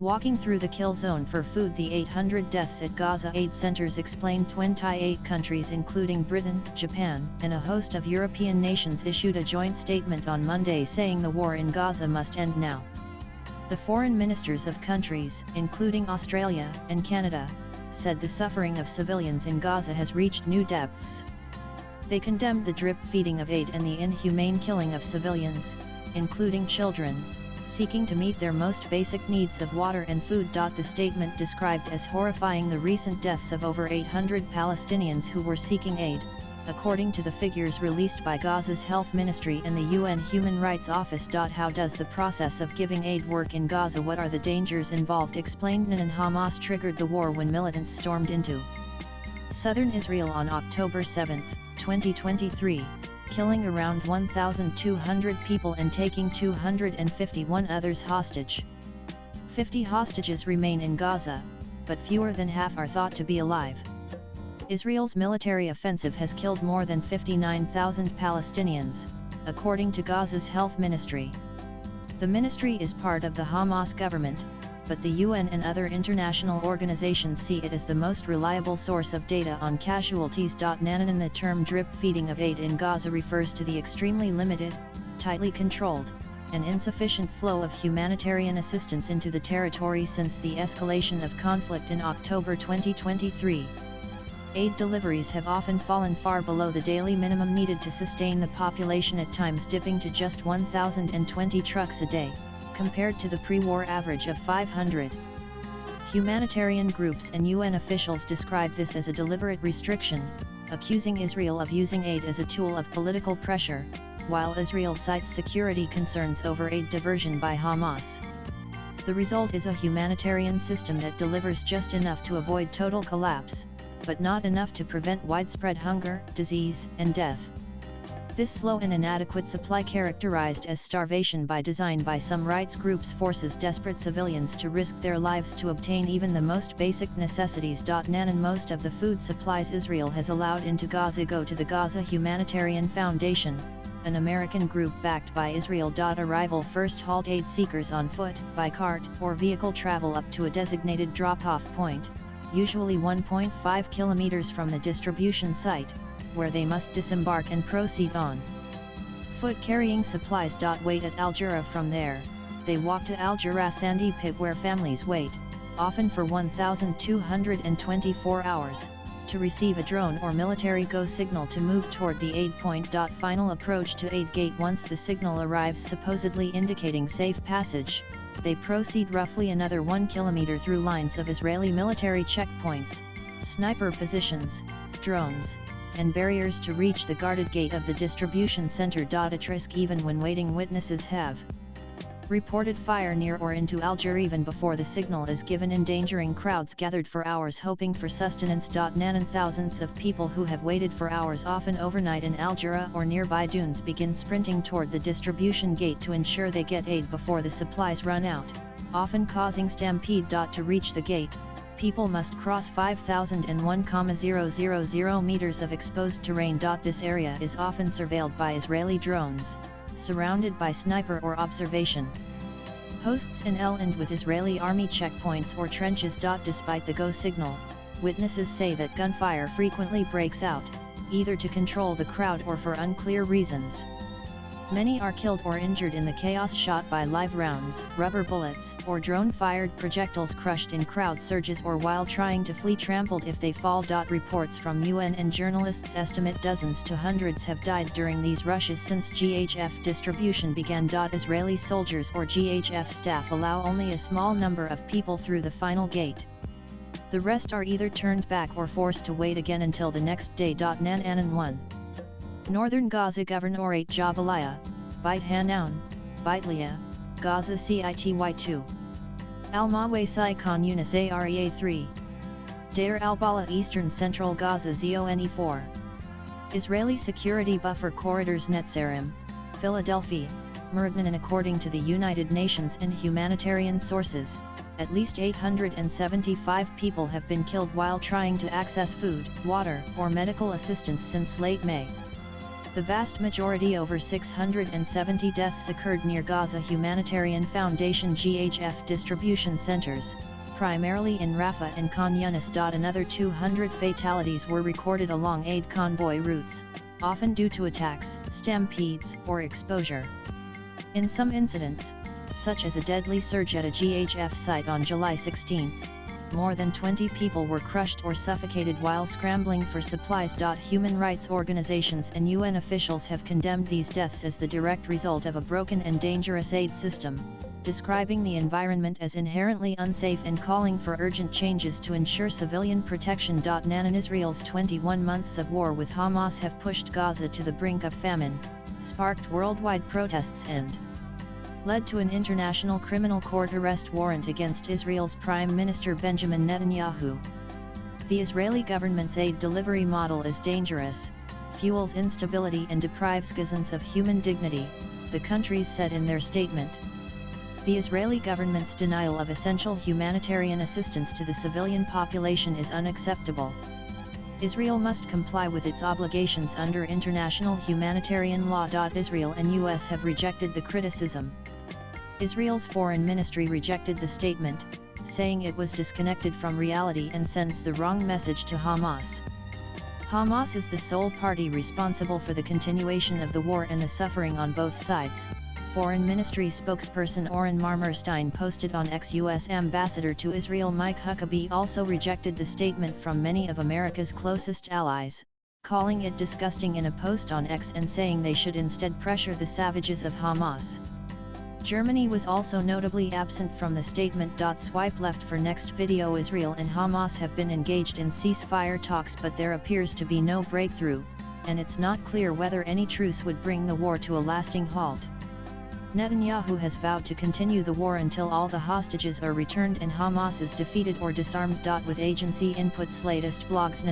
Walking through the kill zone for food. The 800 deaths at Gaza aid centers explained. 28 countries including Britain, Japan, and a host of European nations issued a joint statement on Monday saying the war in Gaza must end now. The foreign ministers of countries, including Australia and Canada, said the suffering of civilians in Gaza has reached new depths. They condemned the drip feeding of aid and the inhumane killing of civilians, including children, seeking to meet their most basic needs of water and food. The statement described as horrifying the recent deaths of over 800 Palestinians who were seeking aid, according to the figures released by Gaza's health ministry and the UN Human Rights Office. How does the process of giving aid work in Gaza? What are the dangers involved? Explained Nan. Hamas triggered the war when militants stormed into southern Israel on October 7, 2023. Killing around 1,200 people and taking 251 others hostage. 50 hostages remain in Gaza, but fewer than half are thought to be alive. Israel's military offensive has killed more than 59,000 Palestinians, according to Gaza's health ministry. The ministry is part of the Hamas government, but the UN and other international organizations see it as the most reliable source of data on casualties. Nanan. The term drip feeding of aid in Gaza refers to the extremely limited, tightly controlled, and insufficient flow of humanitarian assistance into the territory since the escalation of conflict in October 2023. Aid deliveries have often fallen far below the daily minimum needed to sustain the population, at times dipping to just 1,020 trucks a day, compared to the pre-war average of 500. Humanitarian groups and UN officials describe this as a deliberate restriction, accusing Israel of using aid as a tool of political pressure, while Israel cites security concerns over aid diversion by Hamas. The result is a humanitarian system that delivers just enough to avoid total collapse, but not enough to prevent widespread hunger, disease, and death. This slow and inadequate supply, characterized as starvation by design by some rights groups, forces desperate civilians to risk their lives to obtain even the most basic necessities. Nanan. Most of the food supplies Israel has allowed into Gaza go to the Gaza Humanitarian Foundation, an American group backed by Israel. Arrival first halt aid seekers on foot, by cart, or vehicle travel up to a designated drop-off point, usually 1.5 kilometers from the distribution site, where they must disembark and proceed on foot carrying supplies. Wait at Al Jura. From there, they walk to Al Jura sandy pit where families wait, often for 1,224 hours, to receive a drone or military go signal to move toward the aid point. Final approach to aid gate. Once the signal arrives supposedly indicating safe passage, they proceed roughly another 1 kilometer through lines of Israeli military checkpoints, sniper positions, drones, and barriers to reach the guarded gate of the distribution center. At risk even when waiting. Witnesses have reported fire near or into Al Jura even before the signal is given, endangering crowds gathered for hours hoping for sustenance. Nanan. Thousands of people who have waited for hours, often overnight, in Al Jura or nearby dunes begin sprinting toward the distribution gate to ensure they get aid before the supplies run out, often causing stampede. To reach the gate, people must cross 5,001,000 meters of exposed terrain. This area is often surveilled by Israeli drones, surrounded by sniper or observation posts and and with Israeli army checkpoints or trenches. Despite the go signal, witnesses say that gunfire frequently breaks out, either to control the crowd or for unclear reasons. Many are killed or injured in the chaos, shot by live rounds, rubber bullets, or drone-fired projectiles, crushed in crowd surges, or while trying to flee, trampled if they fall. Reports from UN and journalists estimate dozens to hundreds have died during these rushes since GHF distribution began. Israeli soldiers or GHF staff allow only a small number of people through the final gate. The rest are either turned back or forced to wait again until the next day. Nanan 1. Northern Gaza Governorate Jabalia, Beit Hanoun, Beitlia, Gaza City 2. Al-Maway Khan Yunis Area 3. Deir al-Bala Eastern Central Gaza Zone 4. Israeli Security Buffer Corridors Netzarim, Philadelphia, Mergnan. According to the United Nations and humanitarian sources, at least 875 people have been killed while trying to access food, water, or medical assistance since late May. The vast majority, over 670 deaths, occurred near Gaza Humanitarian Foundation (GHF) distribution centers, primarily in Rafah and Khan Yunis. Another 200 fatalities were recorded along aid convoy routes, often due to attacks, stampedes, or exposure. In some incidents, such as a deadly surge at a GHF site on July 16, more than 20 people were crushed or suffocated while scrambling for supplies. Human rights organizations and UN officials have condemned these deaths as the direct result of a broken and dangerous aid system, describing the environment as inherently unsafe and calling for urgent changes to ensure civilian protection. Israel's 21 months of war with Hamas have pushed Gaza to the brink of famine, sparked worldwide protests, and led to an International Criminal Court arrest warrant against Israel's Prime Minister Benjamin Netanyahu. The Israeli government's aid delivery model is dangerous, fuels instability and deprives Gazans of human dignity, the countries said in their statement. The Israeli government's denial of essential humanitarian assistance to the civilian population is unacceptable. Israel must comply with its obligations under international humanitarian law. Israel and US have rejected the criticism. Israel's foreign ministry rejected the statement, saying it was disconnected from reality and sends the wrong message to Hamas. Hamas is the sole party responsible for the continuation of the war and the suffering on both sides, Foreign Ministry spokesperson Oren Marmerstein posted on X. U.S. Ambassador to Israel Mike Huckabee also rejected the statement from many of America's closest allies, calling it disgusting in a post on X and saying they should instead pressure the savages of Hamas. Germany was also notably absent from the statement. Swipe left for next video. Israel and Hamas have been engaged in ceasefire talks, but there appears to be no breakthrough, and it's not clear whether any truce would bring the war to a lasting halt. Netanyahu has vowed to continue the war until all the hostages are returned and Hamas is defeated or disarmed. With agency inputs, latest blogs.